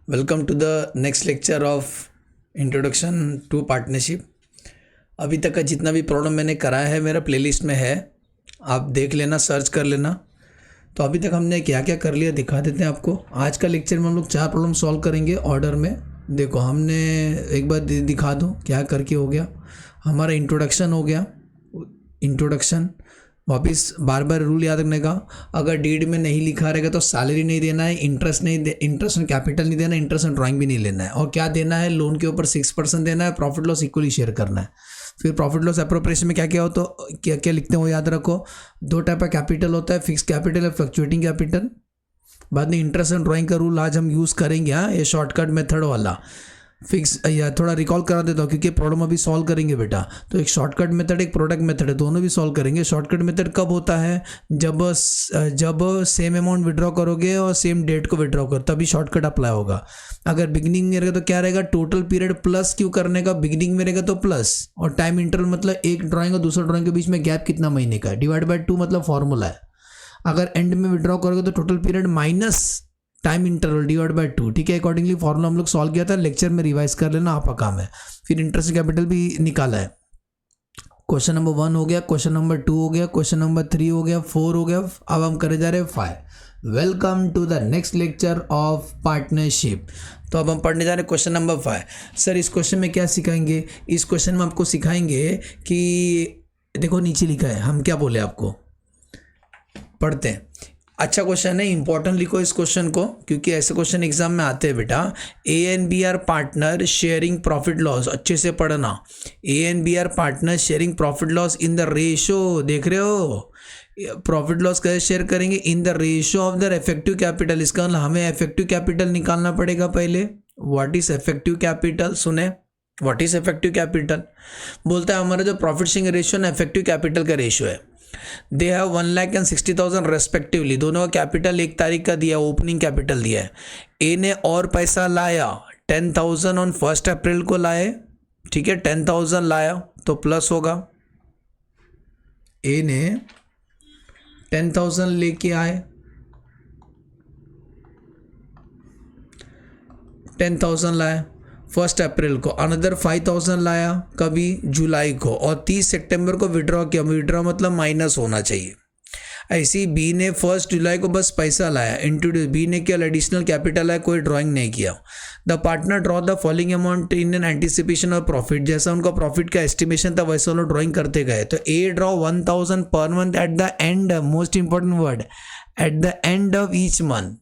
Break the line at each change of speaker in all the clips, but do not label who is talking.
Welcome to the next lecture of introduction to partnership. अभी तक का जितना भी प्रॉब्लम मैंने कराया है मेरा प्लेलिस्ट में है, आप देख लेना, सर्च कर लेना। तो अभी तक हमने क्या क्या कर लिया दिखा देते हैं आपको। आज का लेक्चर में हम लोग 4 प्रॉब्लम सॉल्व करेंगे ऑर्डर में। देखो हमने एक बार दिखा दो क्या करके हो गया। हमारा इंट्रोडक्शन हो गया, इंट्रोडक्शन वापस बार बार रूल याद रखने का। अगर डीड में नहीं लिखा रहेगा तो सैलरी नहीं देना है, इंटरेस्ट नहीं इंटरेस्ट ऑन कैपिटल नहीं देना, इंटरेस्ट ऑन ड्राइंग भी नहीं लेना है। और क्या देना है, लोन के ऊपर 6% देना है, प्रॉफिट लॉस इक्वली शेयर करना है। फिर प्रॉफिट लॉस अप्रोप्रिएशन में क्या क्या हो तो क्या क्या लिखते हैं वो याद रखो। 2 टाइप का कैपिटल होता है, फिक्स कैपिटल और फ्लक्चुएटिंग कैपिटल। बाद में इंटरेस्ट ऑन ड्राइंग का रूल आज हम यूज़ करेंगे। हाँ, ये शॉर्टकट मेथड वाला फिक्स या थोड़ा रिकॉल करा देता हूँ क्योंकि प्रॉब्लम अभी सॉल्व करेंगे बेटा। तो एक शॉर्टकट मेथड एक प्रोडक्ट मेथड है, दोनों भी सॉल्व करेंगे। शॉर्टकट मेथड कब होता है, जब सेम अमाउंट विड्रॉ करोगे और सेम डेट को विड्रॉ करो तभी शॉर्टकट अप्लाई होगा। अगर बिगिनिंग में रहेगा तो क्या रहेगा, टोटल पीरियड प्लस क्यों करने का, बिगिनिंग में रहेगा तो प्लस, और टाइम इंटरवल मतलब एक ड्राइंग और दूसरा ड्राइंग के बीच में गैप कितना महीने का, डिवाइड बाय 2 मतलब फॉर्मूला है। अगर एंड में विड्रॉ करोगे तो total period minus time interval divide by 2, ठीक है। अकॉर्डिंगली फॉर्मूला हम लोग सॉल्व किया था, लेक्चर में रिवाइज कर लेना, आपका काम है। फिर इंटरेस्ट कैपिटल भी निकाला है। क्वेश्चन नंबर 1 हो गया, क्वेश्चन नंबर 2 हो गया, क्वेश्चन नंबर 3 हो गया, 4 हो गया, अब हम करे जा रहे हैं 5। Welcome to the next lecture of partnership. तो अब हम पढ़ने जा रहे हैं क्वेश्चन नंबर 5। सर इस क्वेश्चन में क्या सिखाएंगे, इस क्वेश्चन में आपको सिखाएंगे कि देखो नीचे लिखा है, हम क्या बोले आपको, पढ़ते हैं। अच्छा क्वेश्चन है, इंपॉर्टेंट लिखो इस क्वेश्चन को क्योंकि ऐसे क्वेश्चन एग्जाम में आते हैं बेटा। A and B are partner sharing profit loss, अच्छे से पढ़ना। A and B are partner sharing profit loss in the ratio, देख रहे हो प्रॉफिट लॉस कैसे शेयर करेंगे, in the ratio of the effective capital. इसका मतलब हमें इफेक्टिव कैपिटल निकालना पड़ेगा पहले। व्हाट इज इफेक्टिव कैपिटल, सुने व्हाट इज इफेक्टिव कैपिटल। बोलता है हमारा जो प्रॉफिट शेयरिंग रेशियो ना इफेक्टिव कैपिटल का रेशियो है। दे हैव 1,60,000 रेस्पेक्टिवली, दोनों का कैपिटल 1 तारीख का दिया, ओपनिंग कैपिटल दिया है। ए ने और पैसा लाया 10,000 ऑन 1 अप्रैल को लाए, ठीक है, 10,000 लाया तो प्लस होगा। ए ने 10,000 लेके आए, 10,000 लाया 1 अप्रैल को, अनदर 5,000 लाया कभी, जुलाई को, और 30 सितंबर को विड्रॉ किया। विड्रॉ मतलब माइनस होना चाहिए। ऐसी बी ने 1 जुलाई को बस पैसा लाया, इंट्रोड्यूस बी ने किया, एडिशनल कैपिटल है, कोई ड्राइंग नहीं किया। The partner draw the following amount in an anticipation of profit, जैसा उनका प्रॉफिट का एस्टिमेशन था वैसे उन्होंने ड्राइंग करते गए। तो A draw 1,000 per month at the end, most important word, at the end of each month.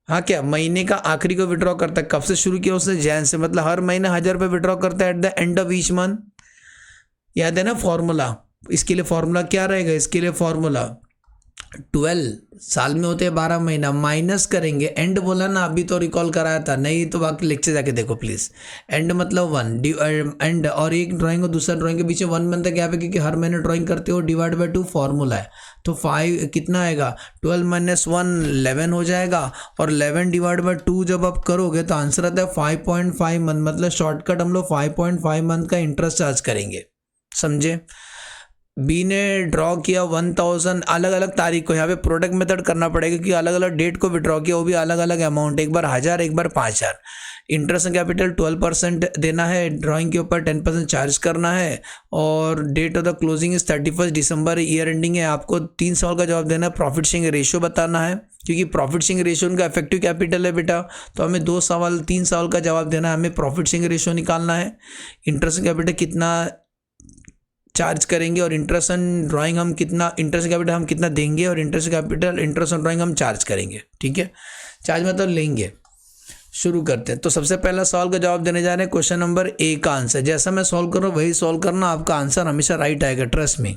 हाँ, क्या महीने का आखिरी को विड्रॉ करता है, कब से शुरू किया उसने, जैन से, मतलब हर महीने 1,000 रुपये विड्रॉ करता है at the end of each month. याद है ना फॉर्मूला, इसके लिए फॉर्मूला क्या रहेगा, इसके लिए फॉर्मूला 12 साल में होते हैं 12 महीना, माइनस करेंगे, एंड बोला ना अभी तो रिकॉल कराया था, नहीं तो बाकी लेक्चर जाके देखो प्लीज। एंड मतलब 1 एंड, और एक ड्राइंग और दूसरा ड्राइंग के बीच में 1 मंथ का गैप है क्योंकि हर महीने ड्राइंग करते हो, डिवाइड बाय 2 फॉर्मूला है। तो 5 कितना आएगा, 12 माइनस 1 11 हो जाएगा, और 11 डिवाइड बाय 2 जब आप करोगे तो आंसर आता है 5.5 मंथ। मतलब शॉर्टकट हम लोग 5.5 मंथ का इंटरेस्ट चार्ज करेंगे, समझे। बी ने ड्रॉ किया 1,000 अलग अलग तारीख को, यहाँ पे प्रोडक्ट मेथड करना पड़ेगा क्योंकि अलग अलग डेट को विड्रॉ किया, वो भी अलग अलग अमाउंट, एक बार 1,000 एक बार 5,000। इंटरेस्ट कैपिटल 12% देना है, ड्राइंग के ऊपर 10% चार्ज करना है, और date of the closing is 31 December, year ending है। आपको 3 सवाल का जवाब देना है, प्रॉफिट शेयरिंग रेशियो बताना है क्योंकि प्रॉफिट शेयरिंग रेशियो उनका इफेक्टिव कैपिटल है बेटा। तो हमें 3 सवाल का जवाब देना है, हमें प्रॉफिट शेयरिंग रेशियो निकालना है, इंटरेस्ट कैपिटल कितना चार्ज करेंगे, और इंटरेस्ट ऑन ड्राइंग हम कितना, इंटरेस्ट कैपिटल हम कितना देंगे, और इंटरेस्ट ऑन ड्राइंग हम चार्ज करेंगे, ठीक है। चार्ज मतलब लेंगे। शुरू करते हैं। तो सबसे पहला सवाल का जवाब देने जा रहे हैं, क्वेश्चन नंबर ए का आंसर। जैसा मैं सॉल्व कर रहा हूँ वही सॉल्व करना, आपका आंसर हमेशा राइट आएगा, ट्रस्ट में।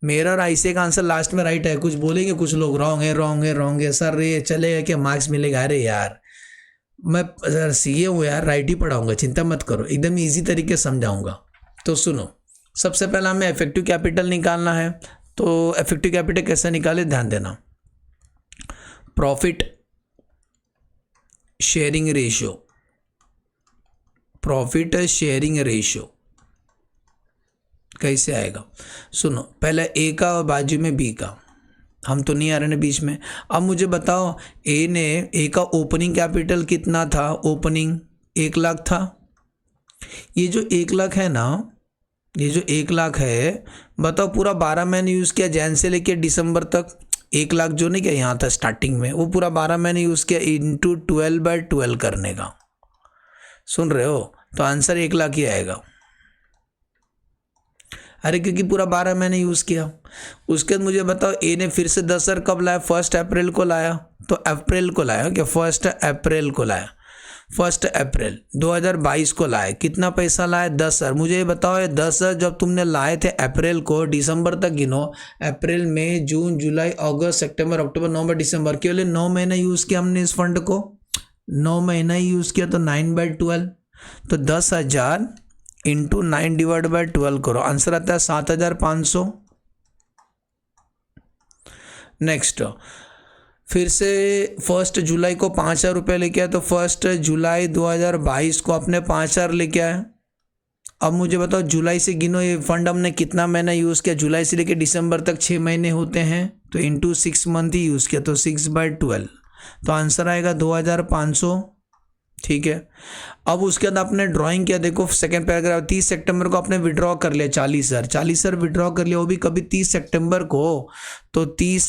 मेरा और आईसीए का आंसर लास्ट में राइट है। कुछ बोलेंगे कुछ लोग रॉन्ग है सर, ये चलेगा क्या, मार्क्स मिलेगा। अरे यार मैं सर सीए हूँ यार, राइट ही पढ़ाऊंगा, चिंता मत करो, एकदम ईजी तरीके से समझाऊंगा। तो सुनो, सबसे पहला हमें इफेक्टिव कैपिटल निकालना है। तो इफेक्टिव कैपिटल कैसे निकाले, ध्यान देना। Profit sharing ratio, profit sharing ratio कैसे आएगा, सुनो। पहले ए का और बाजू में बी का, हम तो नहीं आ रहे ना बीच में। अब मुझे बताओ ए का ओपनिंग कैपिटल कितना था? ओपनिंग 1 लाख था। ये जो 1 लाख है ना, ये जो 1 लाख है, बताओ पूरा 12 महीने यूज़ किया, जैन से लेके दिसंबर तक। 1 लाख जो नहीं क्या यहाँ था स्टार्टिंग में, वो पूरा 12 महीने यूज़ किया, इंटू 12/12 करने का। सुन रहे हो? तो आंसर 1 लाख ही आएगा। अरे क्योंकि पूरा 12 महीने यूज़ किया। उसके बाद मुझे बताओ ए ने फिर से 10,000 कब लाया? 1 अप्रैल को लाया। तो अप्रैल को लाया क्या? 1 अप्रैल को लाया। 1 अप्रैल 2022 को लाए। कितना पैसा लाए? 10,000। मुझे ये बताओ, ये 10,000 जब तुमने लाए थे अप्रैल को, दिसंबर तक गिनो। अप्रैल मई जून जुलाई अगस्त सितंबर अक्टूबर नवंबर दिसंबर, केवल 9 महीना यूज़ किया हमने इस फंड को। 9 महीना ही यूज़ किया, तो 9/12। तो 10,000 इंटू 9/12 करो, आंसर आता है 7,500। नेक्स्ट, फिर से 1 जुलाई को 5,000 रुपये लेके आए, तो 1 जुलाई 2022 को अपने 5,000 लेके आए। अब मुझे बताओ जुलाई से गिनो, ये फंड हमने कितना महीना यूज़ किया? जुलाई से लेके दिसंबर तक 6 महीने होते हैं, तो इंटू 6 मंथ ही यूज़ किया, तो 6/12। तो आंसर आएगा 2,500। ठीक है। अब उसके बाद आपने ड्राइंग किया, देखो सेकंड पैराग्राफ, 30 सितंबर को आपने विड्रॉ कर लिया 40,000। 40,000 विड्रॉ कर लिया, वो भी कभी 30 सितंबर को। तो 30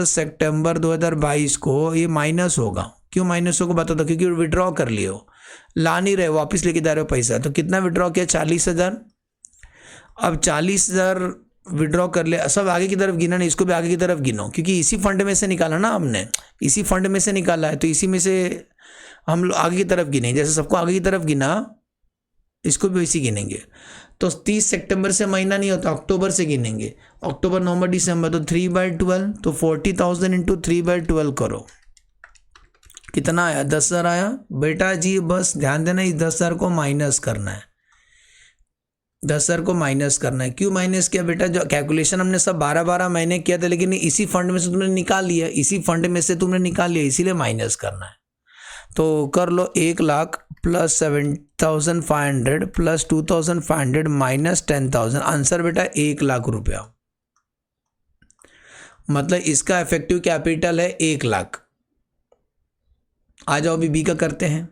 सितंबर 2022 को ये माइनस होगा। क्यों माइनस होगा बता दो? क्योंकि विड्रॉ कर लिए हो, ला नहीं रहे, वापस लेके जा रहे हो पैसा। तो कितना विड्रॉ किया? 40,000। अब 40,000 विड्रॉ कर ले, सब आगे की तरफ गिना नहीं, इसको भी आगे की तरफ गिनो, क्योंकि इसी फंड में से निकाला ना हमने, इसी फंड में से निकाला है, तो इसी में से हम लोग आगे की तरफ गिने। जैसे सबको आगे की तरफ गिना, इसको भी वैसे गिनेंगे। तो 30 सितंबर से महीना नहीं होता, अक्टूबर से गिनेंगे। अक्टूबर नवंबर दिसंबर, तो 3/12। तो 40,000 इंटू 3/12 करो, कितना आया? 10,000 आया। बेटा जी बस ध्यान देना, इस 10,000 को माइनस करना है। 10,000 को माइनस करना है। क्यों माइनस किया बेटा? जो कैलकुलेशन हमने सब 12-12 महीने किया था, लेकिन इसी फंड में से तुमने निकाल लिया, इसी फंड में से तुमने निकाल लिया, इसीलिए माइनस करना है। तो कर लो 1 lakh plus 7,500 plus 2,500 minus 10,000, answer बेटा 1 लाख रुपया। मतलब इसका इफेक्टिव कैपिटल है 1 लाख। आ जाओ अभी बी का करते हैं।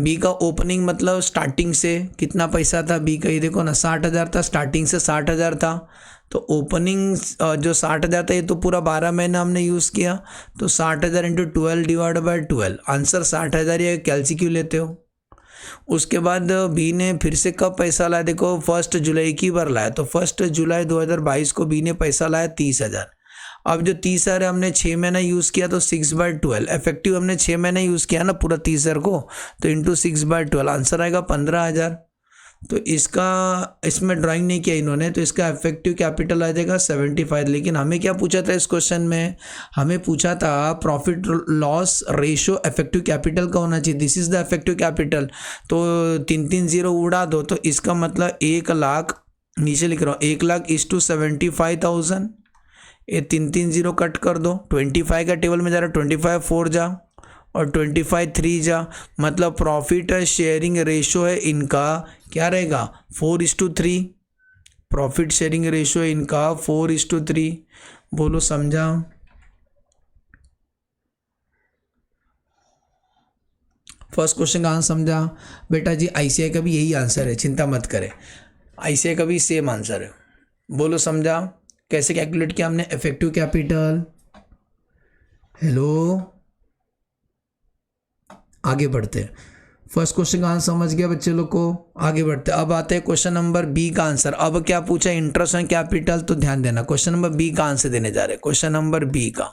बी का ओपनिंग मतलब स्टार्टिंग से कितना पैसा था बी का, ये देखो ना 60,000 था, स्टार्टिंग से 60,000 था। तो ओपनिंग जो 60,000 था, ये तो पूरा 12 महीना हमने यूज़ किया, तो 60,000 इंटू 12/12, आंसर 60,000। ये कैलसी क्यों लेते हो? उसके बाद बी ने फिर से कब पैसा लाया? देखो 1 जुलाई की बार लाया, तो 1 जुलाई 2022 को बी ने पैसा लाया 30,000। अब जो 30,000 हमने 6 महीना यूज़ किया, तो 6/12 इफेक्टिव हमने 6 महीना यूज़ किया ना पूरा 30,000 को, तो इंटू 6/12, आंसर आएगा 15,000। तो इसमें ड्राइंग नहीं किया इन्होंने, तो इसका इफेक्टिव कैपिटल आ जाएगा 75। लेकिन हमें क्या पूछा था इस क्वेश्चन में? हमें पूछा था profit loss ratio effective capital का होना चाहिए। This is the effective capital. तो 3 0 उड़ा दो, तो इसका मतलब 1 लाख, नीचे लिख रहा हूँ 1 लाख इज टू 75,000। ये 3 0 कट कर दो, 25 का टेबल में जा रहा है, 25 4 जा और 25 3 जा, मतलब प्रॉफिट शेयरिंग रेशो है इनका क्या रहेगा? 4:3। प्रॉफिट शेयरिंग रेशो है इनका 4:3। बोलो समझा? फर्स्ट क्वेश्चन का आंसर समझा? बेटा जी आईसीआई का भी यही आंसर है, चिंता मत करें, आईसीआई का भी सेम आंसर है। बोलो समझा? कैसे कैलकुलेट किया हमने इफेक्टिव कैपिटल? हेलो, आगे बढ़ते हैं। फर्स्ट क्वेश्चन का आंसर समझ गया बच्चे लोग को? आगे बढ़ते हैं। अब आते हैं क्वेश्चन नंबर बी का आंसर। अब क्या पूछा? Interest on capital. तो ध्यान देना, क्वेश्चन नंबर बी का आंसर देने जा रहे हैं। क्वेश्चन नंबर बी का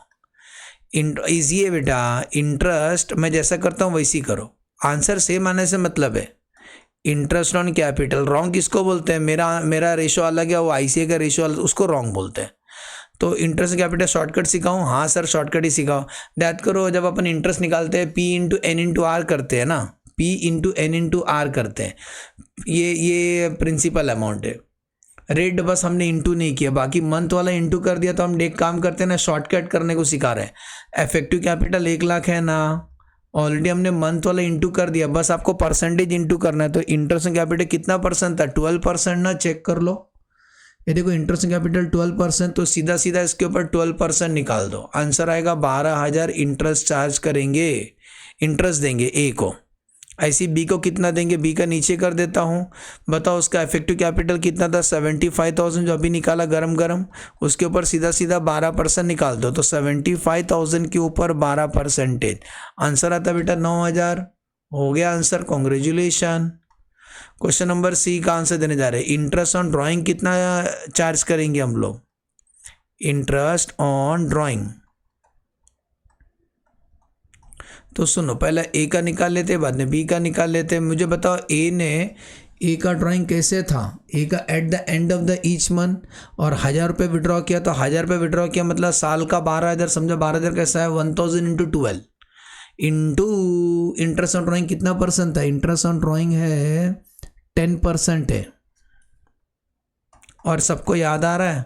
इजी है बेटा। इंटरेस्ट मैं जैसा करता हूँ वैसी करो, आंसर सेम आने से मतलब है। इंटरेस्ट ऑन कैपिटल रॉन्ग किसको बोलते हैं? मेरा रेशो अलग है, वो आईसीआई का रेशो अलग, उसको रॉन्ग बोलते हैं। तो इंटरेस्ट कैपिटल शॉर्टकट सिखाऊं? हाँ सर शॉर्टकट ही सिखाओ। याद करो, जब अपन इंटरेस्ट निकालते हैं P into N into R करते हैं ना, P into N into R करते हैं, ये प्रिंसिपल अमाउंट है। रेट बस हमने इंटू नहीं किया, बाकी मंथ वाला इंटू कर दिया। तो हम एक काम करते हैं ना, शॉर्टकट करने को सिखा रहे हैं। इफेक्टिव कैपिटल 1 लाख है ना, ऑलरेडी हमने मंथ वाला इंटू कर दिया, बस आपको परसेंटेज इंटू करना है। तो इंटरेस्ट कैपिटल कितना परसेंट था? 12% ना, चेक कर लो। ये देखो इंटरेस्ट कैपिटल 12%, तो सीधा सीधा इसके ऊपर 12% निकाल दो, आंसर आएगा 12,000 इंटरेस्ट चार्ज करेंगे, इंटरेस्ट देंगे ए को। ऐसी बी को कितना देंगे, बी का नीचे कर देता हूँ, बताओ उसका इफेक्टिव कैपिटल कितना था 75,000 जो अभी निकाला गरम गरम, उसके ऊपर सीधा सीधा 12% निकाल दो, तो 75,000 के ऊपर 12%, आंसर आता बेटा 9,000। हो गया answer, congratulation. Question number C का आंसर देने जा रहे हैं, इंटरेस्ट ऑन ड्राइंग कितना चार्ज करेंगे हम लोग, इंटरेस्ट ऑन ड्राइंग। तो सुनो, पहले ए का निकाल लेते, बाद में बी का निकाल लेते। मुझे बताओ ए का ड्राइंग कैसे था, ए का at the end of the each month, और 1,000 रुपये विड्रॉ किया, तो 1,000 रुपये विड्रॉ किया मतलब साल का 12,000, समझो 12,000 कैसा है, 1,000 into 12 into interest on drawing कितना परसेंट था, इंटरेस्ट ऑन ड्राइंग है 10% है, और सबको याद आ रहा है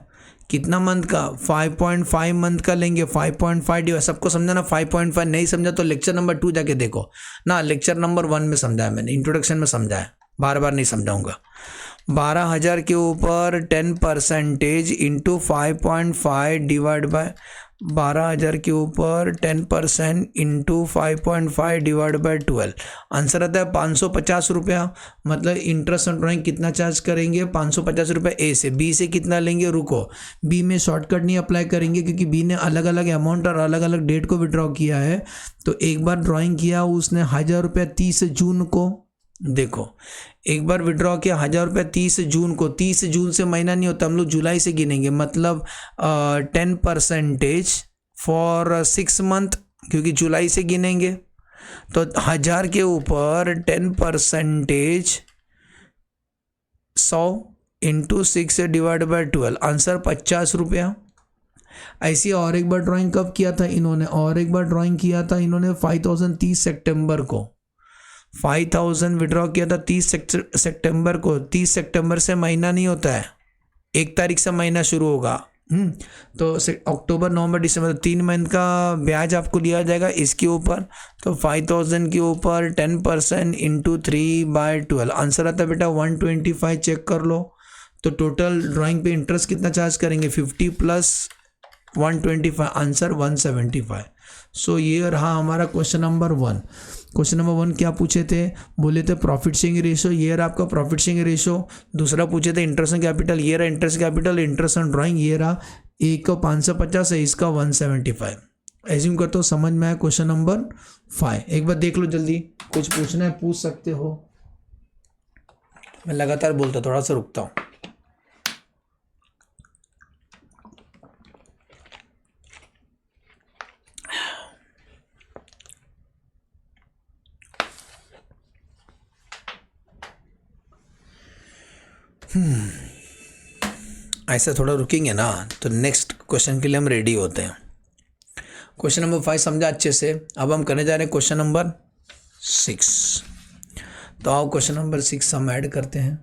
कितना मंथ का, 5.5 मंथ का लेंगे, 5.5 डिवाइड, सबको समझा ना, 5.5 नहीं समझा तो लेक्चर नंबर 2 जाके देखो ना, लेक्चर नंबर 1 में समझाया मैंने, इंट्रोडक्शन में समझाया, बार बार नहीं समझाऊंगा। 12,000 के ऊपर 10% इंटू 5.5 डिवाइड बाय 12,000 के ऊपर 10% इंटू 5.5 डिवाइड बाय 12, आंसर आता है 550 रुपया। मतलब इंटरेस्ट ऑन ड्राइंग कितना चार्ज करेंगे, 550 रुपये ए से। बी से कितना लेंगे, रुको, बी में शॉर्टकट नहीं अप्लाई करेंगे क्योंकि बी ने अलग अलग अमाउंट और अलग अलग डेट को विड्रॉ किया है। तो एक बार ड्राइंग किया उसने 1,000 रुपया 30 जून को, देखो एक बार विड्रॉ किया 1,000 रुपये 30 जून को, 30 जून से महीना नहीं होता, हम लोग जुलाई से गिनेंगे, मतलब 10% फॉर 6 मंथ, क्योंकि जुलाई से गिनेंगे। तो 1,000 के ऊपर 10% 100 इंटू 6 डिवाइड बाय 12, आंसर 50 रुपया। ऐसी और एक बार ड्राइंग कब किया था इन्होंने, और एक बार ड्राइंग किया था इन्होंने 5,000 30 सितंबर को, 5,000 विड्रॉ किया था 30 सितंबर को। 30 सितंबर से महीना नहीं होता है, 1 तारीख से महीना शुरू होगा। तो अक्टूबर नवंबर दिसंबर 3 महीने का ब्याज आपको दिया जाएगा इसके ऊपर। तो 5,000 के ऊपर 10% इंटू 3/12, आंसर आता है बेटा 125। चेक कर लो। तो टोटल ड्राइंग पे इंटरेस्ट कितना चार्ज करेंगे, 50 प्लस 125, आंसर 175। सो ये रहा हमारा क्वेश्चन नंबर 1। क्वेश्चन नंबर 1 क्या पूछे थे, बोले थे प्रॉफिट शेयरिंग रेशो, ये रहा आपका प्रॉफिट शेयरिंग रेशो। दूसरा पूछे थे इंटरेस्ट ऑन कैपिटल, ये रहा interest capital, interest on drawing, ये रहा। एक का 550 है, इसका 175। एज्यूम करते हो समझ में आया क्वेश्चन नंबर 5। एक बार देख लो जल्दी, कुछ पूछना है पूछ सकते हो। मैं लगातार बोलता थोड़ा सा रुकता हूँ। ऐसा थोड़ा रुकेंगे ना तो नेक्स्ट क्वेश्चन के लिए हम रेडी होते हैं। क्वेश्चन नंबर 5 समझा अच्छे से। अब हम करने जा रहे हैं क्वेश्चन नंबर 6। तो आओ क्वेश्चन नंबर 6 हम ऐड करते हैं।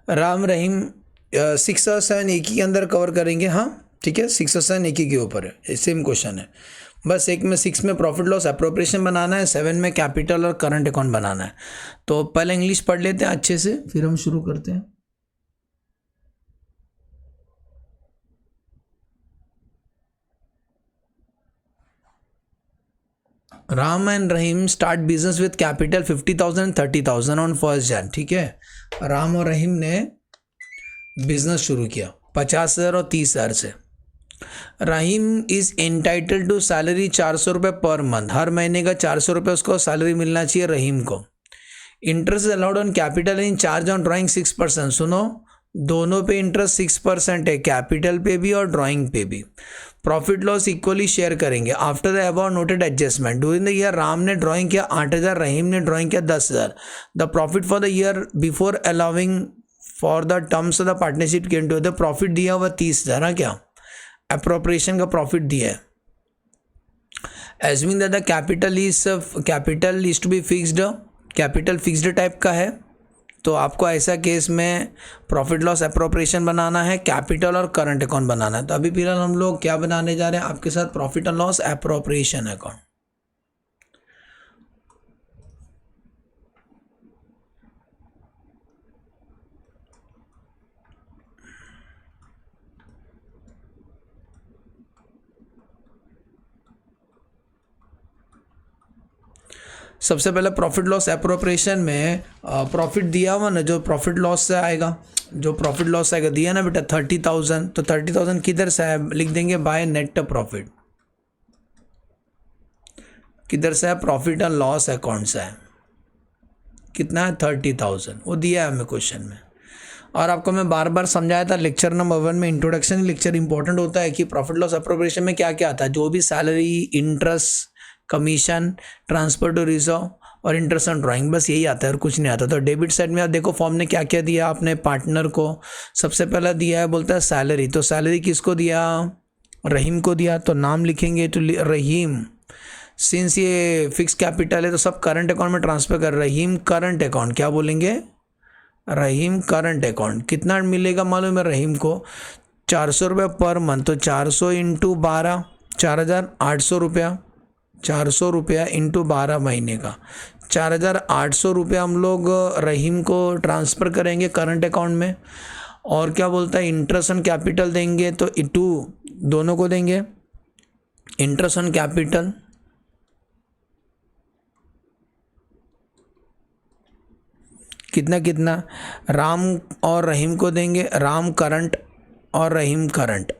राम रहीम 6 और 7 एक ही के अंदर कवर करेंगे। हाँ ठीक है, 6 और 7 एक ही के ऊपर है, सेम क्वेश्चन है। बस एक में 6 में प्रॉफिट लॉस अप्रोप्रिएशन बनाना है, 7 में कैपिटल और करंट अकाउंट बनाना है। तो पहले इंग्लिश पढ़ लेते हैं अच्छे से, फिर हम शुरू करते हैं। Ram and Rahim start business with capital 50,000 30,000 on 1 Jan। ठीक है, राम और रहीम ने बिजनेस शुरू किया 50,000 और 30,000 से। रहीम इज एंटाइटल्ड टू सैलरी 400 रुपये पर मंथ, हर महीने का 400 रुपये उसको सैलरी मिलना चाहिए रहीम को। Interest allowed on capital in charge on drawing 6%। सुनो, दोनों पे इंटरेस्ट 6% है, कैपिटल पे भी और ड्राइंग पे भी। प्रॉफिट लॉस इक्वली शेयर करेंगे after the above noted adjustment. During the year Ram ने ड्राइंग किया 8,000, रहीम ने ड्राइंग किया 10,000। The profit for the year before allowing for the terms of the partnership के टू द प्रॉफिट दिया हुआ 30,000 ना, क्या अप्रोप्रिएशन का प्रॉफिट दिया है। Assuming that the capital is to be fixed, capital fixed type का है, तो आपको ऐसा केस में प्रॉफिट लॉस अप्रोप्रिएशन बनाना है, कैपिटल और करंट अकाउंट बनाना है। तो अभी फिलहाल हम लोग क्या बनाने जा रहे हैं आपके साथ, profit and loss appropriation account. सबसे पहले प्रॉफिट लॉस अप्रोप्रिएशन में प्रॉफिट दिया हुआ ना, जो प्रॉफिट लॉस से आएगा, जो प्रॉफिट लॉस आएगा दिया ना बेटा 30,000, तो 30,000 किधर से है, लिख देंगे बाय नेट प्रॉफिट। किधर से है, प्रॉफिट एंड लॉस अकाउंट से है। कितना है 30,000, वो दिया है हमें क्वेश्चन में। और आपको मैं बार बार समझाया था लेक्चर नंबर 1 में, इंट्रोडक्शन लेक्चर इंपॉर्टेंट होता है कि प्रॉफिट लॉस अप्रोप्रिएशन में क्या क्या आता है। जो भी salary, interest, commission, transfer to reserve और इंटरेस्ट ऑन ड्राइंग, बस यही आता है और कुछ नहीं आता। तो डेबिट साइड में आप देखो फॉर्म ने क्या क्या दिया आपने पार्टनर को। सबसे पहला दिया है, बोलता है सैलरी, तो सैलरी किसको दिया, रहीम को दिया, तो नाम लिखेंगे तो रहीम। सिंस ये फिक्स कैपिटल है तो सब करंट अकाउंट में ट्रांसफर कर, रहीम करंट अकाउंट, क्या बोलेंगे, रहीम करंट अकाउंट। कितना मिलेगा मालूम है रहीम को, 400 रुपये पर मंथ, तो 400 इंटू 12 4,800 रुपया, 400 रुपया इंटू 12 महीने का 4,800 रुपया हम लोग रहीम को ट्रांसफ़र करेंगे करंट अकाउंट में। और क्या बोलता है, इंटरेस्ट ऑन कैपिटल देंगे, तो टू दोनों को देंगे इंटरेस्ट ऑन कैपिटल। कितना कितना, राम और रहीम को देंगे, राम करंट और रहीम करंट।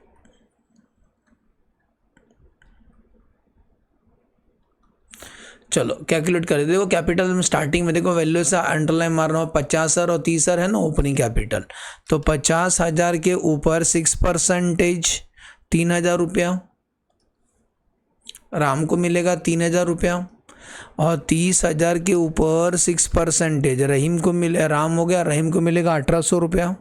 चलो कैलकुलेट कर देखो, कैपिटल में स्टार्टिंग में देखो वैल्यू से अंडरलाइन मार रहा हूँ, 50,000 और 30,000 है ना ओपनिंग कैपिटल, तो 50,000 के ऊपर 6% 3,000 रुपया राम को मिलेगा, 3,000 रुपया, और 30,000 के ऊपर 6% रहीम को मिले, राम हो गया, रहीम को मिलेगा 1,800 रुपया।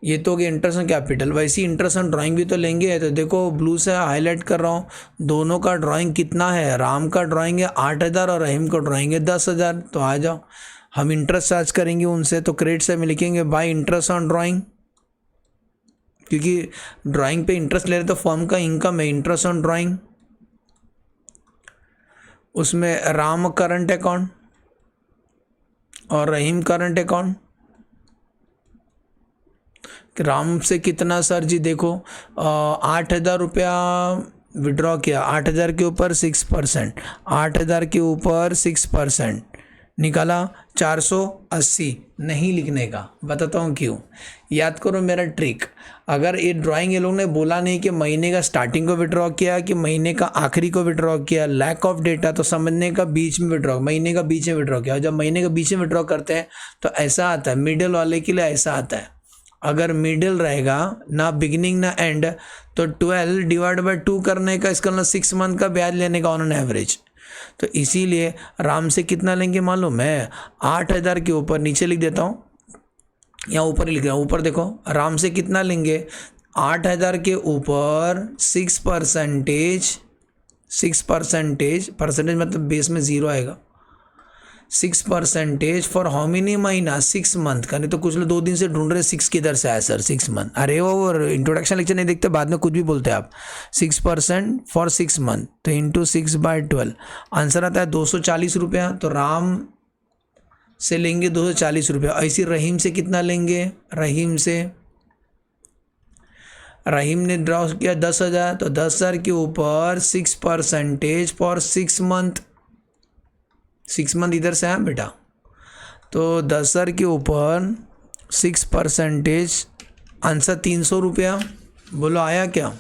ये तो हो गया इंटरेस्ट ऑन कैपिटल। वैसे ही इंटरेस्ट ऑन ड्राइंग भी तो लेंगे, तो देखो ब्लू से हाईलाइट कर रहा हूँ, दोनों का ड्राइंग कितना है, राम का ड्राइंग है 8,000 और रहीम का ड्राइंग है 10,000। तो आ जाओ हम इंटरेस्ट चार्ज करेंगे उनसे, तो क्रेडिट से में लिखेंगे बाय इंटरेस्ट ऑन ड्राइंग, क्योंकि ड्राइंग पे इंटरेस्ट ले रहे तो फर्म का इनकम है, इंटरेस्ट ऑन ड्राइंग। उसमें राम करंट अकाउंट और रहीम करंट अकाउंट। राम से कितना सर जी, देखो 8,000 रुपया विड्रॉ किया, 8,000 के ऊपर 6%, 8,000 के ऊपर 6% निकाला 480। नहीं लिखने का, बताता हूँ क्यों, याद करो मेरा ट्रिक। अगर ये ड्राइंग ये लोग ने बोला नहीं कि महीने का स्टार्टिंग को विड्रॉ किया कि महीने का आखिरी को विड्रॉ किया, लैक ऑफ डेटा, तो समझने का बीच में विड्रॉ, महीने का बीच में विड्रॉ किया। जब महीने का बीच में विड्रॉ करते हैं तो ऐसा आता है, मिडिल वाले के लिए ऐसा आता है। अगर मिडिल रहेगा ना बिगिनिंग ना एंड, तो 12 डिवाइड बाय 2 करने का, इसका मतलब 6 मंथ का ब्याज लेने का ऑन एन एवरेज। तो इसीलिए राम से कितना लेंगे मालूम है, 8,000 के ऊपर, नीचे लिख देता हूँ, यहाँ ऊपर ही लिख रहा हूँ, ऊपर देखो राम से कितना लेंगे, 8,000 के ऊपर 6%, परसेंटेज मतलब बेस में 0 आएगा, 6% फॉर हाउ मेनी महीना, 6 मंथ का। नहीं तो कुछ लोग 2 दिन से ढूंढ रहे 6 किधर से आया सर, 6 मंथ। अरे वो इंट्रोडक्शन लेक्चर नहीं देखते, बाद में कुछ भी बोलते हैं आप। 6% फॉर 6 मंथ, तो इंटू 6/12 आंसर आता है 240 रुपया। तो राम से लेंगे 240 रुपया। ऐसी रहीम से कितना लेंगे, रहीम ने ड्रॉ किया 10,000, तो 10,000 के ऊपर 6% फॉर 6 मंथ, 6 मंथ इधर से है बेटा, तो 10,000 के ऊपर 6%, आंसर 300 रुपया। बोलो आया क्या?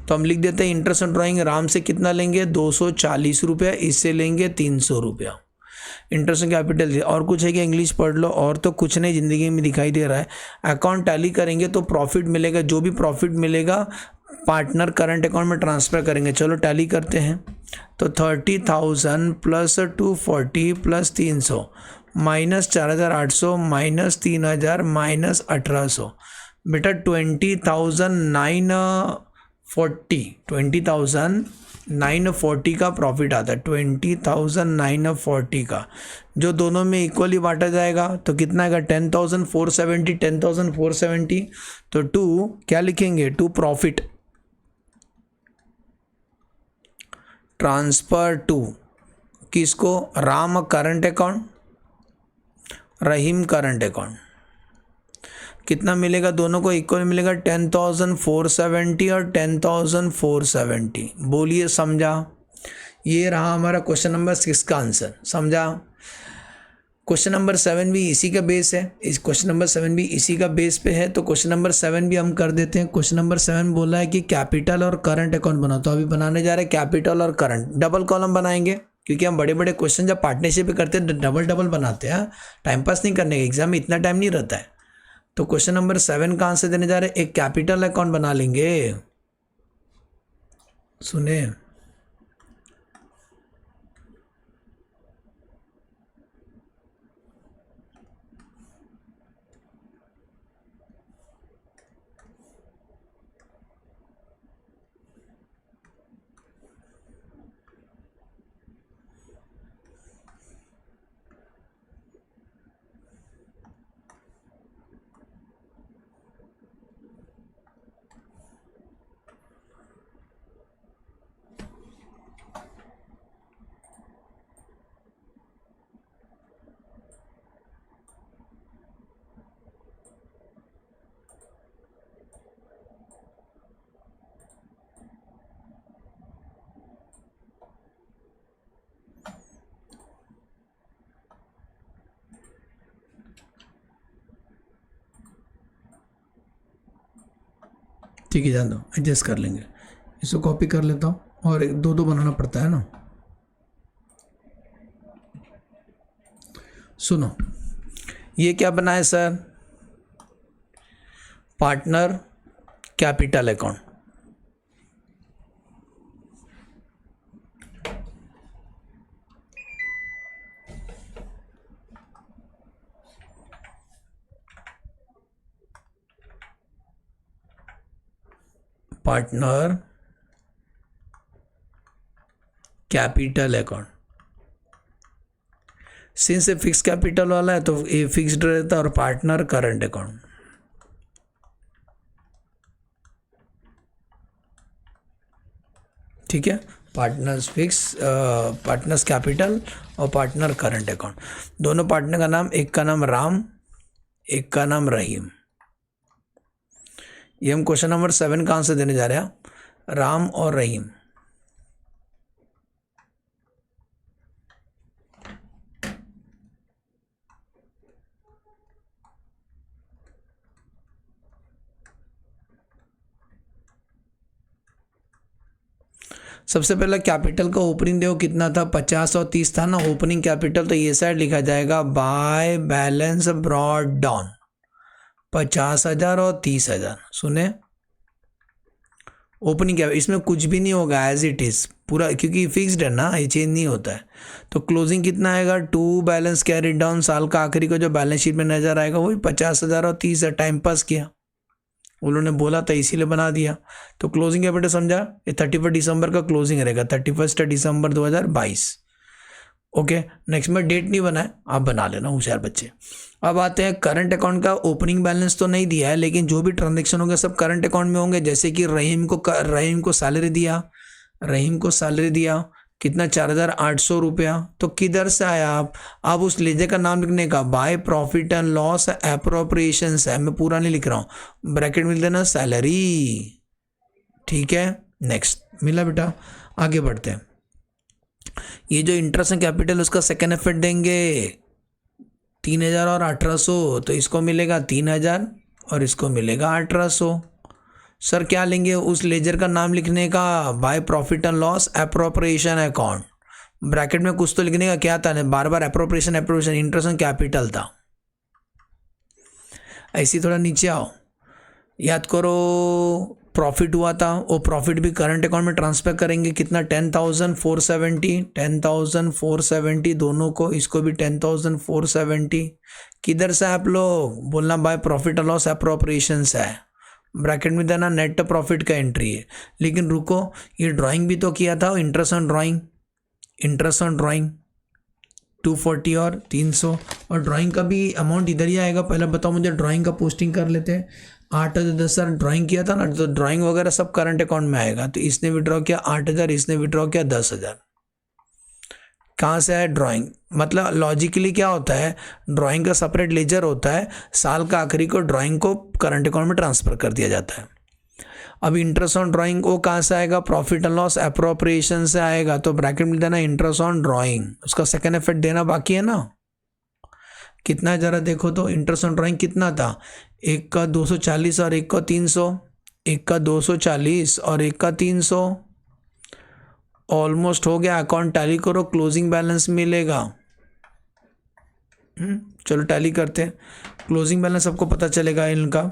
तो हम लिख देते हैं इंटरेस्ट ऑन ड्राइंग, राम से कितना लेंगे 240 रुपया, इससे लेंगे 300 रुपया। Interest on capital. और कुछ है कि इंग्लिश पढ़ लो, और तो कुछ नहीं ज़िंदगी में दिखाई दे रहा है। अकाउंट टैली करेंगे तो प्रॉफिट मिलेगा, जो भी प्रॉफिट मिलेगा पार्टनर करंट अकाउंट में ट्रांसफ़र करेंगे। चलो टैली करते हैं। तो 30,000 plus 240 plus 300 minus 4,800 minus 3,000 minus 1,800, बेटा 20,940 का प्रॉफिट आता है। 20,940 का जो दोनों में इक्वली बांटा जाएगा तो कितना आएगा? 10,470। 10,470 तो 2 क्या लिखेंगे? 2 प्रॉफिट ट्रांसफर टू किसको? राम करंट अकाउंट, रहीम करंट अकाउंट। कितना मिलेगा? दोनों को इक्वल मिलेगा 10,470 और 10,470। बोलिए समझा? ये रहा हमारा क्वेश्चन नंबर 6 का आंसर। समझा? क्वेश्चन नंबर 7 भी इसी का बेस है। इस क्वेश्चन नंबर 7 भी इसी का बेस पे है, तो क्वेश्चन नंबर 7 भी हम कर देते हैं। क्वेश्चन नंबर 7 बोला है कि कैपिटल और करंट अकाउंट बनाओ, तो अभी बनाने जा रहे हैं कैपिटल और करंट। डबल कॉलम बनाएंगे क्योंकि हम बड़े बड़े क्वेश्चन जब पार्टनरशिप पे करते हैं डबल डबल बनाते हैं। टाइम पास नहीं करने का, एग्जाम में इतना टाइम नहीं रहता है। तो क्वेश्चन नंबर 7 का आंसर देने जा रहे हैं, एक कैपिटल अकाउंट बना लेंगे। सुने, ठीक है, जान दो, एडजस्ट कर लेंगे। इसको कॉपी कर लेता हूँ, और एक दो दो बनाना पड़ता है ना। सुनो, ये क्या बना है sir? Partner capital account. Partner capital account. Since ये फिक्स कैपिटल वाला है तो ये फिक्स्ड रहता है, और पार्टनर करंट अकाउंट। ठीक है, पार्टनर्स फिक्स, पार्टनर्स कैपिटल और पार्टनर करंट अकाउंट। दोनों पार्टनर का नाम, एक का नाम राम, एक का नाम रहीम। ये हम क्वेश्चन नंबर 7 का आंसर देने जा रहे हैं, राम और रहीम। सबसे पहला कैपिटल का ओपनिंग देखो कितना था, 50 और 30 था ना ओपनिंग कैपिटल। तो ये साइड लिखा जाएगा बाय बैलेंस ब्रॉड डाउन, 50,000 और 30,000। सुने, ओपनिंग क्या, इसमें कुछ भी नहीं होगा, एज इट इज़ पूरा, क्योंकि फिक्स्ड है ना, ये चेंज नहीं होता है। तो क्लोजिंग कितना आएगा? 2 बैलेंस कैरी डाउन, साल का आखिरी को जो बैलेंस शीट में नजर आएगा वही 50,000 और 30,000। टाइम पास किया, उन्होंने बोला था इसीलिए बना दिया। तो क्लोजिंग कैपिटल समझा, ये 31 दिसंबर का क्लोजिंग रहेगा, 31 दिसंबर 2022। ओके, नेक्स्ट में डेट नहीं बनाए, आप बना लेना होशियार बच्चे। अब आते हैं करंट अकाउंट का। ओपनिंग बैलेंस तो नहीं दिया है, लेकिन जो भी ट्रांजेक्शन होंगे सब करंट अकाउंट में होंगे। जैसे कि रहीम को सैलरी दिया, रहीम को सैलरी दिया कितना, 4,800 रुपया। तो किधर से आया? आप अब उस लेजर का नाम लिखने का, by profit and loss appropriation है, मैं पूरा नहीं लिख रहा हूँ, ब्रैकेट में देना सैलरी। ठीक है, नेक्स्ट मिला बेटा, आगे बढ़ते हैं। ये जो इंटरेस्ट एंड कैपिटल उसका सेकेंड इफेक्ट देंगे 3,000 और 1,800, तो इसको मिलेगा 3,000 और इसको मिलेगा 1,800। सर क्या लेंगे? उस लेजर का नाम लिखने का, by profit and loss appropriation account, bracket में कुछ तो लिखने का क्या था, बार बार अप्रोप्रिएशन इंटरेस्ट ऑन कैपिटल था। ऐसे थोड़ा नीचे आओ, याद करो प्रॉफिट हुआ था, वो प्रॉफिट भी करंट अकाउंट में ट्रांसफर करेंगे, कितना 10,470 दोनों को, इसको भी 10,470। किधर से आप लोग बोलना बाय प्रॉफिट और लॉस अप्रोप्रिएशन से है, ब्रैकेट में देना नेट प्रॉफिट का एंट्री है। लेकिन रुको, ये ड्राइंग भी तो किया था, इंटरेस्ट ऑन ड्राइंग 240 और 300, और ड्राइंग का भी अमाउंट इधर ही आएगा। पहले बताओ मुझे, ड्राइंग का पोस्टिंग कर लेते हैं। 8,010 ड्राइंग किया था ना, तो ड्राइंग वगैरह सब करंट अकाउंट में आएगा। तो इसने विड्रॉ किया 8,000, इसने विड्रॉ किया 10,000। कहाँ से है ड्राइंग, मतलब लॉजिकली क्या होता है, ड्राइंग का सेपरेट लेजर होता है, साल का आखिरी को ड्राइंग को करंट अकाउंट में ट्रांसफर कर दिया जाता है। अब इंटरेस्ट ऑन ड्राइंग वो कहाँ से आएगा, प्रॉफिट एंड लॉस अप्रोप्रिएशन से आएगा। तो ब्रैकेट में देना इंटरेस्ट ऑन ड्राइंग, उसका सेकेंड इफेक्ट देना बाकी है ना। कितना है जरा देखो तो, इंटरेस्ट ऑन ड्राइंग कितना था, एक का 240 और एक का 300, एक का 240 और एक का 300, ऑलमोस्ट हो गया। अकाउंट टैली करो, क्लोजिंग बैलेंस मिलेगा। चलो टैली करते हैं, क्लोजिंग बैलेंस सबको पता चलेगा इनका।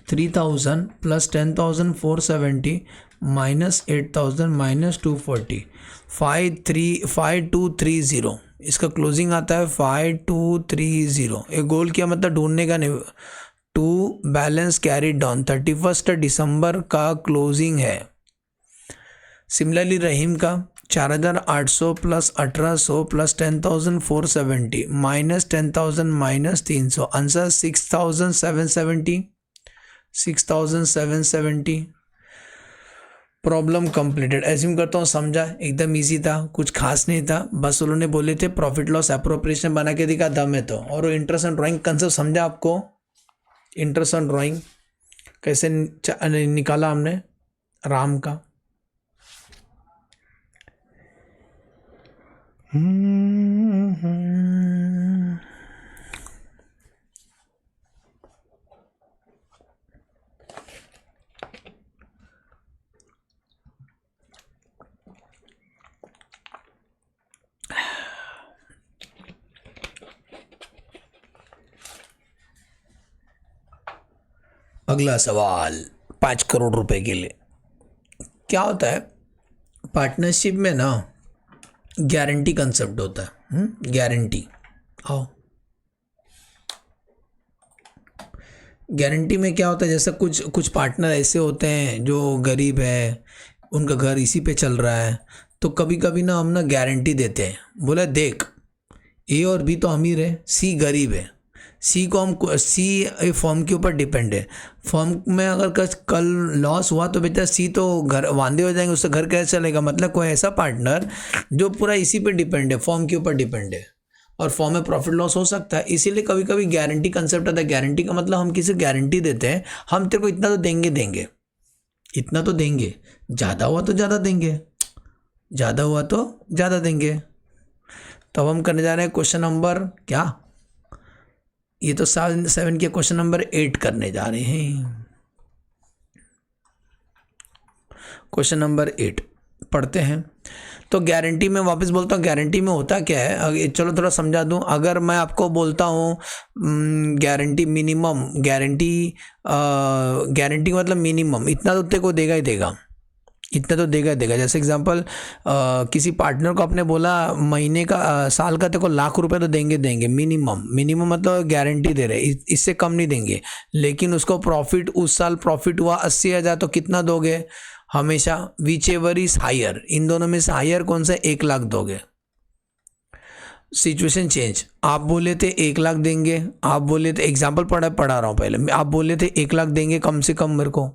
3,000 प्लस 10,470 माइनस 8,000 माइनस 240, 5230। इसका क्लोजिंग आता है 5230। एक गोल किया मतलब ढूंढने का नहीं, टू बैलेंस कैरी डाउन 31 दिसंबर का क्लोजिंग है। सिमिलरली रहीम का 4,800 plus 1,800 plus 10,470 minus 10,000 minus 300, answer 6,770। Problem completed. Assume करता हूँ समझा, एकदम इजी था, कुछ खास नहीं था, बस उन्होंने बोले थे प्रॉफिट लॉस अप्रोप्रिएशन बना के दिखा, दम है तो। और वो इंटरेस्ट ऑन ड्राइंग कंसेप्ट समझा आपको, इंटरेस्ट ऑन ड्राइंग कैसे निकाला हमने राम का। अगला सवाल 5 करोड़ रुपए के लिए। क्या होता है पार्टनरशिप में ना, गारंटी कंसेप्ट होता है। गारंटी, आओ गारंटी में क्या होता है, जैसे कुछ पार्टनर ऐसे होते हैं जो गरीब है, उनका घर इसी पे चल रहा है, तो कभी कभी ना हम ना गारंटी देते हैं। बोला देख, ए और बी तो अमीर है, सी गरीब है, सी को हम सी फॉर्म के ऊपर डिपेंड है। फॉर्म में अगर कल लॉस हुआ तो बेटा सी तो घर वांदे हो जाएंगे, उससे घर कैसे चलेगा। मतलब कोई ऐसा पार्टनर जो पूरा इसी पे डिपेंड है, फॉर्म के ऊपर डिपेंड है, और फॉर्म में प्रॉफिट लॉस हो सकता है। इसीलिए कभी कभी गारंटी कंसेप्ट आता है। गारंटी का मतलब हम किसी गारंटी देते हैं, हम तेरे को इतना तो देंगे, इतना तो देंगे, ज़्यादा हुआ तो ज़्यादा देंगे, ज़्यादा हुआ तो ज़्यादा देंगे। तो अब हम करने जा रहे हैं क्वेश्चन नंबर क्या, ये तो 7 के क्वेश्चन नंबर 8 करने जा रहे हैं। क्वेश्चन नंबर 8 पढ़ते हैं। तो गारंटी में वापस बोलता हूँ, गारंटी में होता क्या है, चलो थोड़ा समझा दूँ। अगर मैं आपको बोलता हूँ गारंटी मिनिमम, गारंटी मतलब मिनिमम इतना तो तेरे को देगा ही देगा, इतना तो देगा देगा। जैसे एग्जांपल किसी पार्टनर को आपने बोला महीने का साल का तेरे को ₹1,00,000 तो देंगे मिनिमम मतलब गारंटी दे रहे, इससे कम नहीं देंगे। लेकिन उसको प्रॉफिट, उस साल प्रॉफिट हुआ 80,000, तो कितना दोगे हमेशा, विच एवर इज हायर, इन दोनों में से हायर कौन सा, 1,00,000 दोगे। सिचुएशन चेंज, आप बोले थे 1,00,000 देंगे, आप बोले थे, एग्जाम्पल पढ़ा रहा हूँ पहले, आप बोले थे 1,00,000 देंगे कम से कम मेरे को,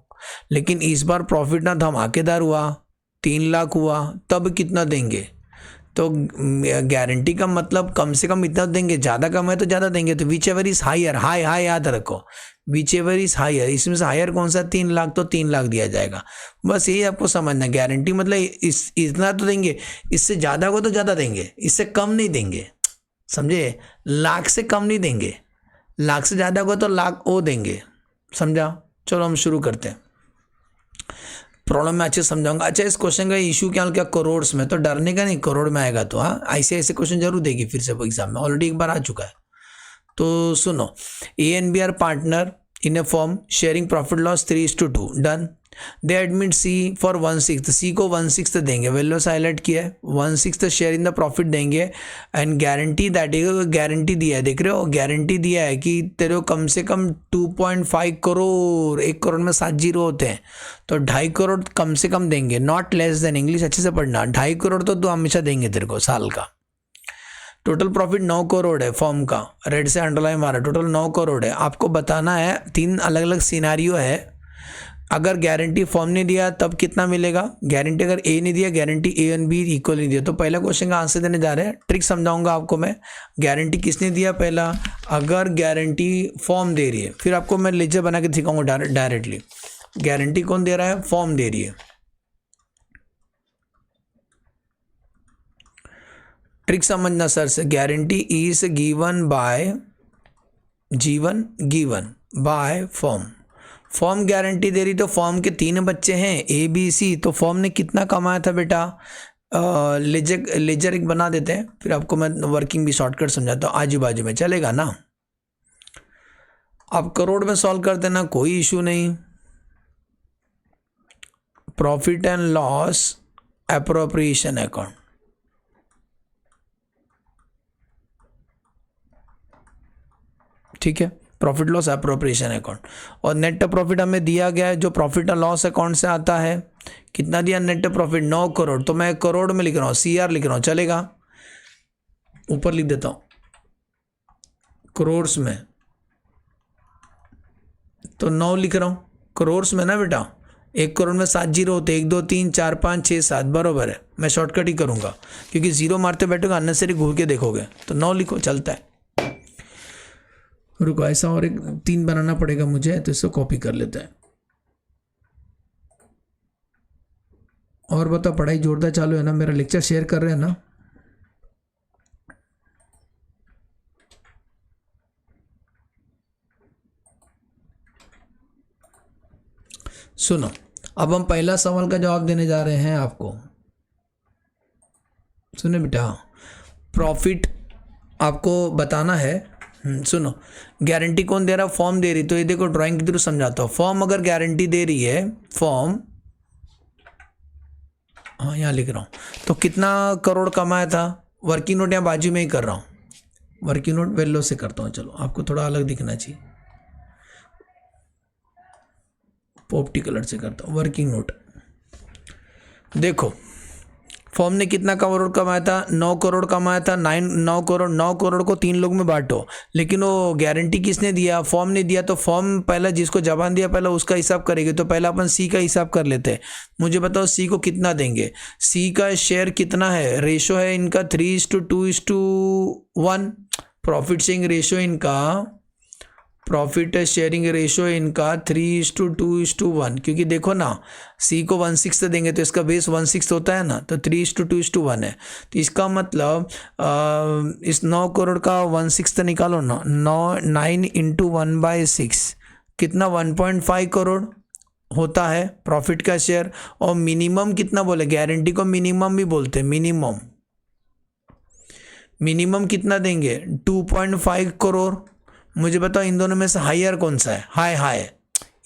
लेकिन इस बार प्रॉफिट ना धमाकेदार हुआ, 3,00,000 हुआ, तब कितना देंगे। तो गारंटी का मतलब कम से कम इतना देंगे, ज़्यादा कम है तो ज़्यादा देंगे। तो whichever is higher, high याद रखो, विच एवर इज हायर, इसमें से हायर कौन सा, 3,00,000, तो 3,00,000 दिया जाएगा। बस यही आपको समझना, गारंटी मतलब इतना तो देंगे, इससे ज़्यादा को तो ज़्यादा देंगे, इससे कम नहीं देंगे, समझे। 1,00,000 से कम नहीं देंगे, 1,00,000 से ज़्यादा को तो 1,00,000 वो देंगे, समझा। चलो हम शुरू करते हैं। प्रॉब्लम में अच्छे समझाऊंगा। अच्छा, इस क्वेश्चन का इशू क्या करोड़्स में, तो डरने का नहीं, करोड़ में आएगा तो हाँ ऐसे ऐसे क्वेश्चन जरूर देगी फिर से एग्जाम में, ऑलरेडी एक बार आ चुका है। तो सुनो, A and B are partner in a firm sharing profit loss 3:2, done. They admit C for 1/6, C को 1/6 देंगे, वैल्यू हाईलाइट किया है, 1/6 शेयर इन द प्रॉफिट देंगे एंड गारंटी दैट गारंटी दिया है, देख रहे हो गारंटी दिया है कि तेरे को कम से कम 2.5 करोड़, 1 करोड़ में 7 जीरो होते हैं, तो 2.5 करोड़ कम से कम देंगे, नॉट लेस देन, इंग्लिश अच्छे से पढ़ना, 2.5 करोड़ तो हमेशा देंगे तेरे को साल का। टोटल प्रॉफिट 9 करोड़ है फॉर्म का, रेड से अंडरलाइन मारा, टोटल 9 करोड़ है। आपको बताना है 3 अलग अलग सिनारियो है, अगर गारंटी फॉर्म ने दिया तब कितना मिलेगा, गारंटी अगर ए नहीं दिया, guarantee A and B equal नहीं दिया, तो पहला क्वेश्चन का आंसर देने जा रहे हैं। ट्रिक समझाऊंगा आपको मैं। गारंटी किसने दिया पहला, अगर गारंटी फॉर्म दे रही है, फिर आपको मैं लेजर बना के दिखाऊंगा डायरेक्टली। गारंटी कौन दे रहा है, फॉर्म दे रही है। ट्रिक समझना सर से, guarantee is given by form, form guarantee दे रही, तो फॉर्म के 3 बच्चे हैं ए बी सी, तो फॉर्म ने कितना कमाया था बेटा, लेजर एक बना देते हैं, फिर आपको मैं वर्किंग भी शॉर्टकट समझाता हूँ, आजू बाजू में चलेगा ना। आप करोड़ में सॉल्व कर देना, कोई इशू नहीं। Profit and loss appropriation account, ठीक है, प्रॉफिट लॉस एप्रोप्रिएशन अकाउंट, और नेट प्रॉफिट हमें दिया गया है जो प्रॉफिट एंड लॉस अकाउंट से आता है, कितना दिया नेट प्रॉफिट 9 करोड़, तो मैं करोड़ में लिख रहा हूँ, CR लिख रहा हूँ, चलेगा, ऊपर लिख देता हूँ करोड़्स में, तो 9 लिख रहा हूँ करोड़्स में ना बेटा, 1 करोड़ में 7 जीरो होते, 1 2 3 4 5 6 7, बरोबर है। मैं शॉर्टकट ही करूँगा क्योंकि जीरो मारते बैठोगे अननेसेसरी घूर के देखोगे, तो 9 लिखो, चलता है। रुको, ऐसा और एक 3 बनाना पड़ेगा मुझे, तो इसको कॉपी कर लेते हैं। और बताओ, पढ़ाई जोरदार चालू है ना, मेरा लेक्चर शेयर कर रहे हैं ना। सुनो, अब हम पहला सवाल का जवाब देने जा रहे हैं आपको, सुनो बेटा, प्रॉफिट आपको बताना है। सुनो, गारंटी कौन दे रहा, फॉर्म दे रही, तो ये देखो ड्राइंग के थ्रू समझाता हूँ। फॉर्म अगर गारंटी दे रही है, फॉर्म, हाँ यहाँ लिख रहा हूँ, तो कितना करोड़ कमाया था, वर्किंग नोट यहाँ बाजू में ही कर रहा हूँ, वर्किंग नोट वेल्लो से करता हूँ, चलो आपको थोड़ा अलग दिखना चाहिए, पोप्टी कलर से करता हूँ वर्किंग नोट। देखो फॉर्म ने कितना करोड़ कमाया था, 9 करोड़ कमाया था, 9 करोड़ को 3 लोग में बांटो, लेकिन वो गारंटी किसने दिया, फॉर्म ने दिया, तो फॉर्म पहला जिसको जबान दिया पहला उसका हिसाब करेंगे, तो पहला अपन सी का हिसाब कर लेते हैं। मुझे बताओ सी को कितना देंगे, सी का शेयर कितना है, रेशो है इनका 3:2:1, प्रॉफिट शेयरिंग रेशो इनका, प्रॉफिट शेयरिंग रेशो इनका 3:2:1, क्योंकि देखो ना सी को 1/6 देंगे तो इसका बेस 1/6 होता है ना, तो 3:2:1 है, तो इसका मतलब इस 9 करोड़ का 1/6 निकालो ना, 9 × 1/6 कितना, 1.5 करोड़ होता है प्रॉफिट का शेयर। और मिनिमम कितना बोले, गारंटी को मिनिमम भी बोलते हैं, मिनिमम कितना देंगे, 2.5 करोड़। मुझे बताओ इन दोनों में से हायर कौन सा है, हाई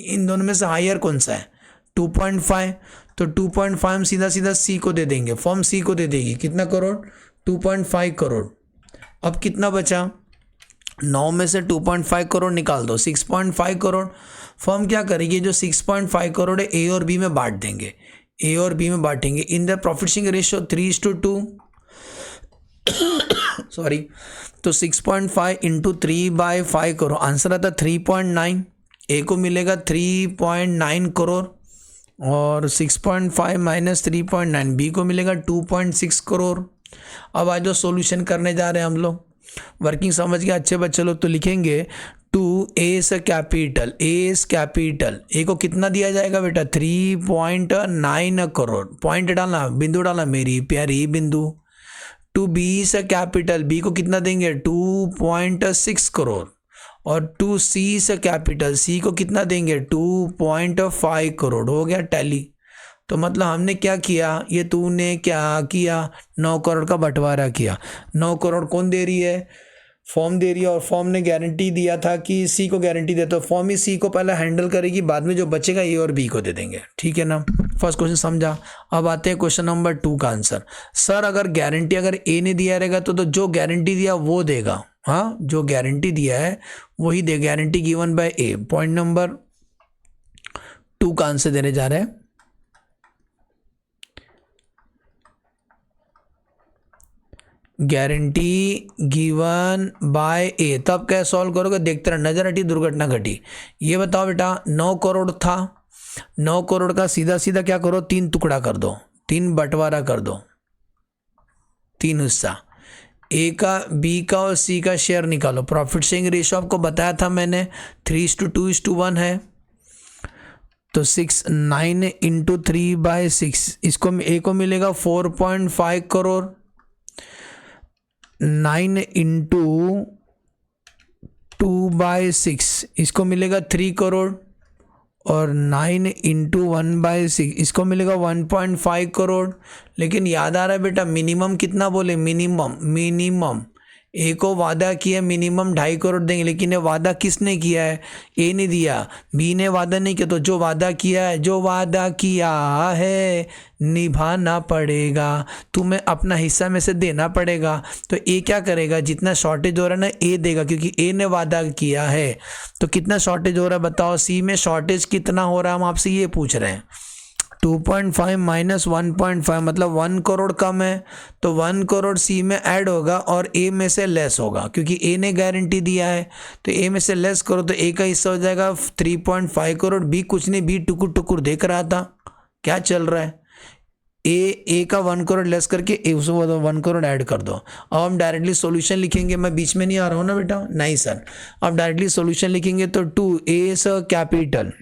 इन दोनों में से हायर कौन सा है, 2.5, तो 2.5 हम सीधा सीधा सी को दे देंगे, फॉर्म सी को दे देगी, कितना करोड़, 2.5 करोड़। अब कितना बचा, 9 में से 2.5 करोड़ निकाल दो, 6.5 करोड़। फॉर्म क्या करेगी, जो 6.5 करोड़ है ए और बी में बांट देंगे, ए और बी में बांटेंगे इन the profit sharing ratio 3:2, sorry, तो 6.5 × 3/5 करोड़, आंसर आता 3.9, ए को मिलेगा 3.9 करोड़, और 6.5 - 3.9 बी को मिलेगा 2.6 करोड़। अब आज जो सॉल्यूशन करने जा रहे हैं हम लोग, वर्किंग समझ के अच्छे बच्चे लोग तो लिखेंगे 2A कैपिटल, ए को कितना दिया जाएगा बेटा, 3.9 करोड़, पॉइंट डालना, बिंदु डालना मेरी प्यारी बिंदु। टू बी से कैपिटल, बी को कितना देंगे 2.6 करोड़, और टू सी से कैपिटल, सी को कितना देंगे 2.5 करोड़। हो गया टैली, तो मतलब हमने क्या किया, ये तूने क्या किया, 9 करोड़ का बंटवारा किया। 9 करोड़ कौन दे रही है, फॉर्म दे रही है, और फॉर्म ने गारंटी दिया था कि सी को गारंटी दे, तो फॉर्म ही सी को पहले हैंडल करेगी, बाद में जो बचेगा ए और बी को दे देंगे। ठीक है ना, फर्स्ट क्वेश्चन समझा। अब आते हैं क्वेश्चन नंबर 2 का आंसर। सर अगर गारंटी अगर ए ने दिया रहेगा तो जो गारंटी दिया वो देगा, हाँ जो गारंटी दिया है वही दे, guarantee given by A. Point number 2 का आंसर देने जा रहे हैं। गारंटी गिवन बाय ए, तब क्या सॉल्व करोगे, देखते रहो, नजर हटी दुर्घटना घटी। ये बताओ बेटा 9 करोड़ था, 9 करोड़ का सीधा सीधा क्या करो, 3 टुकड़ा कर दो, 3 बंटवारा कर दो, 3 हिस्सा, ए का, बी का और सी का शेयर निकालो। प्रॉफिट शेयरिंग रेशियो आपको बताया था मैंने 3:2:1 है, तो 6 9 × 3/6, इसको ए को मिलेगा 4.5 करोड़, 9 × 2/6 इसको मिलेगा 3 करोड़, और 9 × 1/6 इसको मिलेगा 1.5 करोड़। लेकिन याद आ रहा है बेटा मिनिमम कितना बोले, मिनिमम ए को वादा किया मिनिमम 2.5 करोड़ देंगे, लेकिन ये वादा किसने किया है, ए ने दिया, बी ने वादा नहीं किया। तो जो वादा किया है, जो वादा किया है निभाना पड़ेगा, तुम्हें अपना हिस्सा में से देना पड़ेगा। तो ए क्या करेगा, जितना शॉर्टेज हो रहा है ना ए देगा, क्योंकि ए ने वादा किया है। तो कितना शॉर्टेज हो रहा है बताओ, सी में शॉर्टेज कितना हो रहा है, हम आपसे ये पूछ रहे हैं। 2.5 माइनस 1.5 मतलब 1 करोड़ कम है, तो 1 करोड़ सी में ऐड होगा और ए में से लेस होगा, क्योंकि ए ने गारंटी दिया है। तो ए में से लेस करो तो ए का हिस्सा हो जाएगा 3.5 करोड़। बी कुछ नहीं, बी टुकुर टुकुर देख रहा था क्या चल रहा है। ए का 1 करोड़ लेस करके ए उसको 1 करोड़ ऐड कर दो। अब हम डायरेक्टली सॉल्यूशन लिखेंगे, मैं बीच में नहीं आ रहा हूँ ना बेटा, नहीं सर। अब डायरेक्टली सॉल्यूशन लिखेंगे तो 2A से कैपिटल,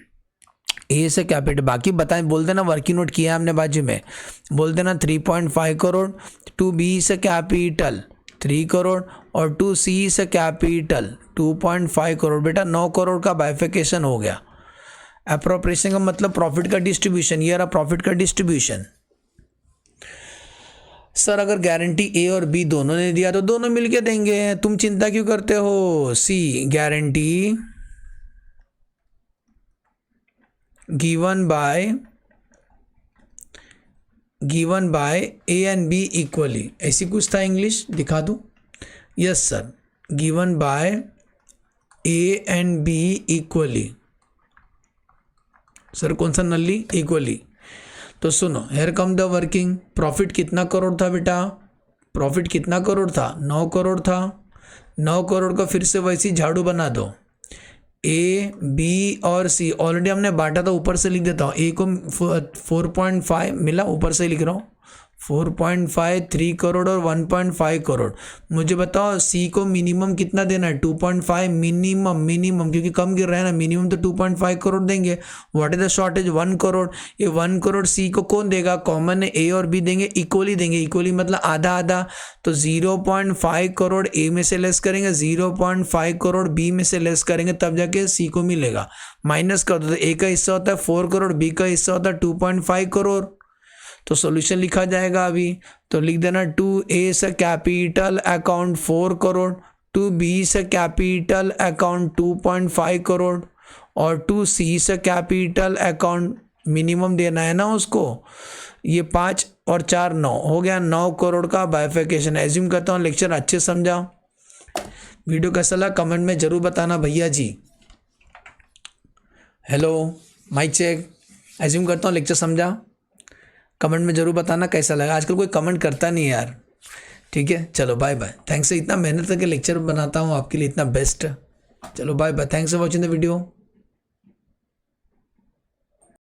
ए से कैपिटल, बाकी बताएं, बोल देना वर्किंग नोट किया हमने बाजू में, बोल देना 3.5 करोड़, 2B से कैपिटल 3 करोड़, और 2C से कैपिटल 2.5 करोड़। बेटा 9 करोड़ का बाइफिकेशन हो गया। अप्रोप्रिएशन का मतलब प्रॉफिट का डिस्ट्रीब्यूशन, ये रहा प्रॉफिट का डिस्ट्रीब्यूशन। सर अगर गारंटी ए और बी दोनों ने दिया तो दोनों मिलके देंगे, तुम चिंता क्यों करते हो। सी guarantee given by A and B equally, ऐसी कुछ था, इंग्लिश दिखा दूँ। Yes sir, given by A and B equally, sir कौन सा नली, इक्वली। तो सुनो, here come the working. Profit कितना करोड़ था बेटा, प्रॉफिट कितना करोड़ था, 9 करोड़ था। 9 करोड़ का फिर से वैसी झाड़ू बना दो, ए बी और सी ऑलरेडी हमने बांटा था, ऊपर से लिख देता हूँ। ए को 4.5 मिला, ऊपर से लिख रहा हूँ 4.5, 3 करोड़ और 1.5 करोड़। मुझे बताओ सी को मिनिमम कितना देना है, 2.5 मिनिमम, क्योंकि कम गिर रहा है ना, मिनिमम तो 2.5 करोड़ देंगे। What is the shortage, 1 crore. ये 1 करोड़ सी को कौन देगा, कॉमन है, ए और बी देंगे, इक्वली देंगे, इक्वली मतलब आधा आधा। तो 0.5 करोड़ ए में से लेस करेंगे, 0.5 करोड़ बी में से लेस करेंगे, तब जाके सी को मिलेगा। माइनस कर दो तो ए का हिस्सा होता है 4 करोड़, बी का हिस्सा होता है 2.5 करोड़। तो सॉल्यूशन लिखा जाएगा अभी, तो लिख देना 2A से कैपिटल अकाउंट 4 करोड़, 2B से कैपिटल अकाउंट 2.5 करोड़, और 2C से कैपिटल अकाउंट मिनिमम देना है ना उसको। ये 5 और 4 9 हो गया, 9 करोड़ का बाइफिकेशन। एज्यूम करता हूँ लेक्चर अच्छे समझा। वीडियो कैसा लगा कमेंट में जरूर बताना भैया जी। Hello mike check. एज्यूम करता हूँ लेक्चर समझा, कमेंट में जरूर बताना कैसा लगा। आजकल कोई कमेंट करता नहीं यार। ठीक है, चलो बाय बाय। थैंक्स, इतना मेहनत करके लेक्चर बनाता हूँ आपके लिए, इतना बेस्ट। चलो bye bye, thanks for watching the video.